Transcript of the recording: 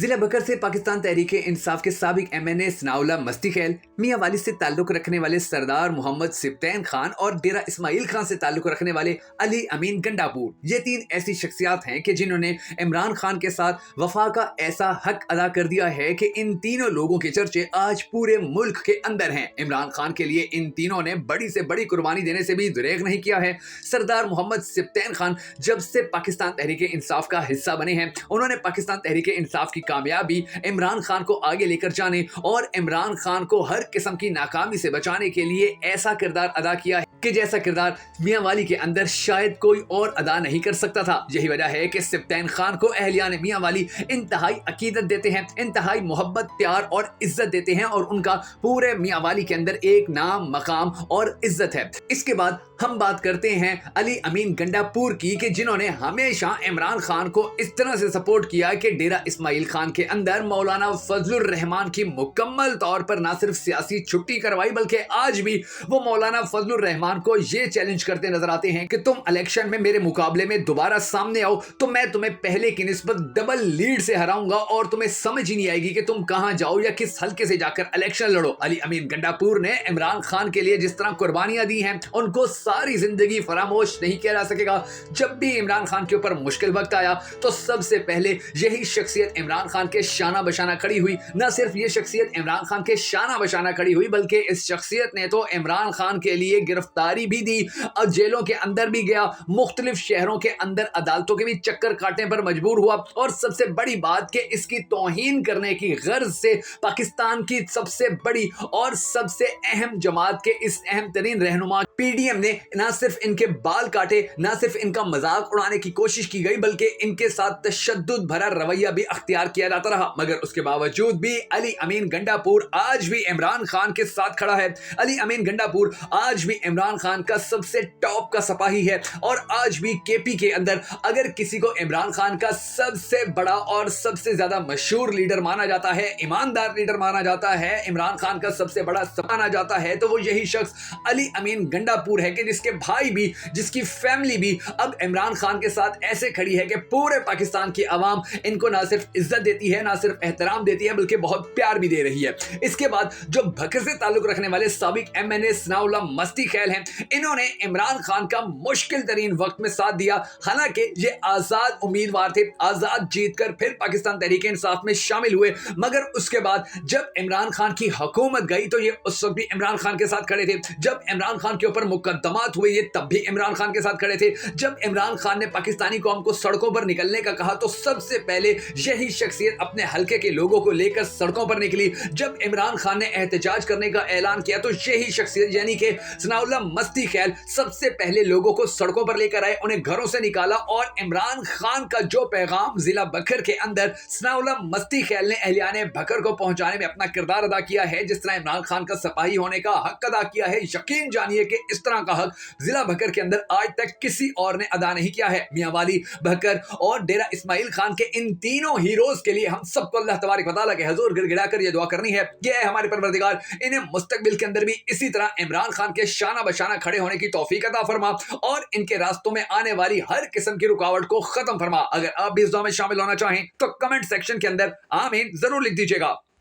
ضلع بکر سے پاکستان تحریک انصاف کے سابق MNA ثناءاللہ مستی خیل، میاں والی سے تعلق رکھنے والے سردار محمد سبطین خان اور ڈیرہ اسماعیل خان سے تعلق رکھنے والے علی امین گنڈاپور، یہ تین ایسی شخصیات ہیں کہ جنہوں نے عمران خان کے ساتھ وفا کا ایسا حق ادا کر دیا ہے کہ ان تینوں لوگوں کے چرچے آج پورے ملک کے اندر ہیں۔ عمران خان کے لیے ان تینوں نے بڑی سے بڑی قربانی دینے سے بھی دریغ نہیں کیا ہے۔ سردار محمد سبطین خان جب سے پاکستان تحریک انصاف کا حصہ بنے ہیں، انہوں نے پاکستان تحریک انصاف کی کامیابی عمران خان کو آگے لے کر جانے اور عمران خان کو ہر قسم کی ناکامی سے بچانے کے لیے ایسا کردار ادا کیا ہے کہ جیسا کردار میاں والی کے اندر شاید کوئی اور ادا نہیں کر سکتا تھا۔ یہی وجہ ہے کہ سبطین خان کو اہلیان میاں والی انتہائی عقیدت دیتے ہیں، انتہائی محبت، پیار اور عزت دیتے ہیں، اور ان کا پورے میاں والی کے اندر ایک نام، مقام اور عزت ہے۔ اس کے بعد ہم بات کرتے ہیں علی امین گنڈاپور کی، کہ جنہوں نے ہمیشہ عمران خان کو اس طرح سے سپورٹ کیا کہ ڈیرہ اسماعیل خان کے اندر مولانا فضل الرحمان کی مکمل طور پر نہ صرف سیاسی چھٹی کروائی، بلکہ آج بھی وہ مولانا فضل الرحمان کو یہ چیلنج کرتے نظر آتے ہیں کہ تم الیکشن میں میرے مقابلے میں دوبارہ سامنے آؤ تو میں تمہیں پہلے کی نسبت ڈبل لیڈ سے ہراؤں گا، اور تمہیں سمجھ ہی نہیں آئے گی کہ تم کہاں جاؤ یا کس حلقے سے جا کر الیکشن لڑو۔ علی امین گنڈاپور نے عمران خان کے لیے جس طرح قربانیاں دی ہیں، ان کو ساری زندگی فراموش نہیں کیا جا سکے گا۔ جب بھی عمران خان کے اوپر مشکل وقت آیا تو سب سے پہلے یہی شخصیت عمران خان کے شانہ بشانہ کھڑی ہوئی۔ نہ صرف یہ شخصیت عمران خان کے شانہ بشانہ کھڑی ہوئی، بلکہ اس شخصیت نے تو عمران خان کے لیے گرفتاری بھی دی اور جیلوں کے اندر بھی گیا، مختلف شہروں کے اندر عدالتوں کے بھی چکر کاٹنے پر مجبور ہوا، اور سب سے بڑی بات کہ اس کی توہین کرنے کی غرض سے پاکستان کی سب سے بڑی اور سب سے اہم جماعت کے اس اہم ترین رہنما PDM نے نہ صرف ان کے بال کاٹے، نہ صرف ان کا مذاق اڑانے کی کوشش کی گئی، بلکہ ان کے ساتھ تشدد بھرا رویہ بھی اختیار کیا جاتا رہا۔ مگر اس کے باوجود بھی علی امین گنڈاپور آج بھی عمران خان کے ساتھ کھڑا ہے۔ علی امین گنڈاپور آج بھی عمران خان کا سب سے ٹاپ کا سپاہی ہے، اور آج بھی KP کے اندر اگر کسی کو عمران خان کا سب سے بڑا اور سب سے زیادہ مشہور لیڈر مانا جاتا ہے، ایماندار لیڈر مانا جاتا ہے، عمران خان کا سب سے بڑا مانا جاتا ہے، تو وہ یہی شخص علی امین گنڈاپور ہے، کہ جس کے بھائی بھی، جس کی فیملی بھی اب عمران خان کے ساتھ ایسے کھڑی ہے کہ پورے پاکستان کی عوام ان کو نہ صرف عزت دیتی ہے، نہ صرف احترام دیتی ہے، بلکہ بہت پیار بھی دے رہی ہے۔ اس کے بعد جو بکر سے تعلق رکھنے والے سابق MNA ثناءاللہ مستی خیل ہیں، انہوں نے عمران خان کا مشکل ترین وقت میں ساتھ دیا، حالانکہ یہ آزاد امیدوار تھے، آزاد جیت کر پھر پاکستان تحریک انصاف میں شامل ہوئے، مگر اس کے بعد جب عمران خان کی حکومت گئی تو یہ اس وقت بھی عمران خان کے ساتھ کھڑے تھے۔ جب عمران خان کے اوپر مقدمات ہوئے، یہ تب بھی عمران خان کے ساتھ کھڑے تھے۔ جب عمران خان نے پاکستانی قوم کو سڑکوں پر نکلنے کا کہا تو سب سے پہلے یہی شخصیت اپنے حلقے کے لوگوں کو لے کر سڑکوں پر نکلی۔ جب عمران خان نے احتجاج کرنے کا اعلان کیا تو یہی شخصیت یعنی کہ ثناءاللہ مستی خیل سب سے پہلے لوگوں کو سڑکوں پر لے کر آئے، انہیں گھروں سے نکالا، اور عمران خان کا جو پیغام ضلع بکر کے اندر ثناءاللہ مستی خیل نے اہلیان بکر کو پہنچانے میں اپنا کردار ادا کیا ہے، جس طرح عمران خان کا سپاہی ہونے کا حق ادا کیا ہے، یقین جانیے کہ اس طرح کا حق ضلع بکر کے اندر آج تک کسی اور نے ادا نہیں کیا ہے۔ میاں والی، بکر اور ڈیرہ اسماعیل خان کے ان تینوں ہیروز کے لیے ہم سب کو اللہ تبارک و تعالیٰ کے حضور گڑ گڑا کر یہ دعا کرنی ہے کہ اے ہمارے پروردگار، انہیں مستقبل کے اندر بھی اسی طرح عمران خان کے شانہ بشانہ کھڑے ہونے کی توفیق عطا فرما، اور ان کے راستوں میں آنے والی ہر قسم کی رکاوٹ کو ختم فرما۔ اگر آپ بھی اس دعا میں شامل ہونا چاہیں تو کمنٹ سیکشن کے اندر آمین ضرور لکھ دیجیے گا۔